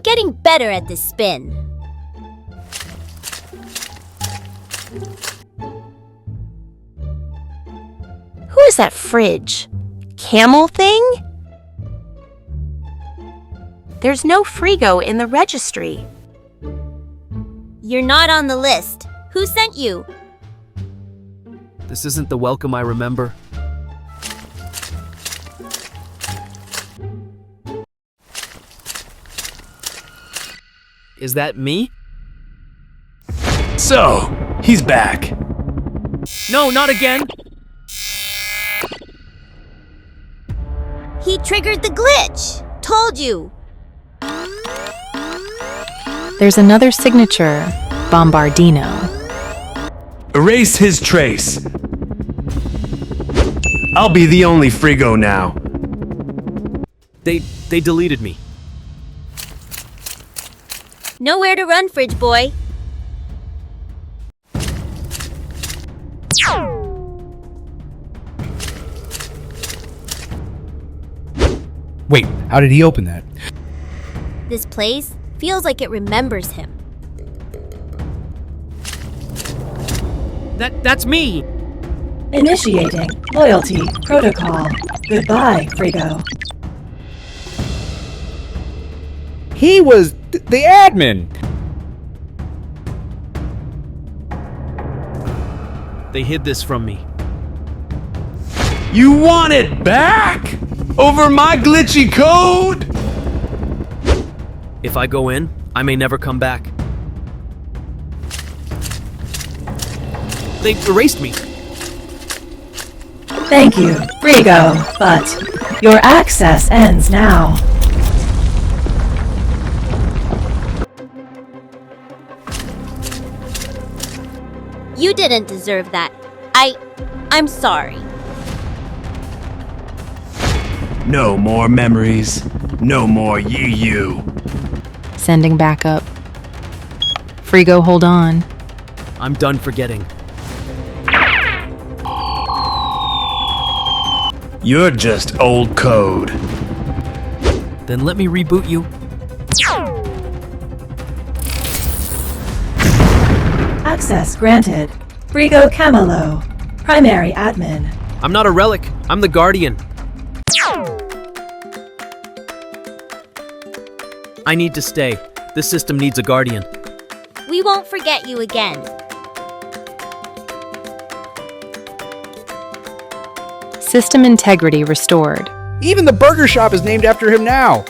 getting better at this spin. Who is that fridge? Camel thing? There's no Frigo in the registry. You're not on the list. Who sent you? This isn't the welcome I remember. Is that me? So, he's back. No, not again! He triggered the glitch. Told you. There's another signature, Bombardino. Erase his trace. I'll be the only Frigo now. They deleted me. Nowhere to run, fridge boy. Wait, how did he open that? This place feels like it remembers him. That's me! Initiating loyalty protocol. Goodbye, Frigo. He was the admin. They hid this from me. You want it back? Over my glitchy code? If I go in, I may never come back. They erased me. Thank you, Frigo, but your access ends now. You didn't deserve that. I'm sorry. No more memories. No more you. Sending backup. Frigo, hold on. I'm done forgetting. You're just old code. Then let me reboot you. Access granted. Frigo Camelo, primary admin. I'm not a relic. I'm the guardian. I need to stay. This system needs a guardian. We won't forget you again. System integrity restored. Even the burger shop is named after him now.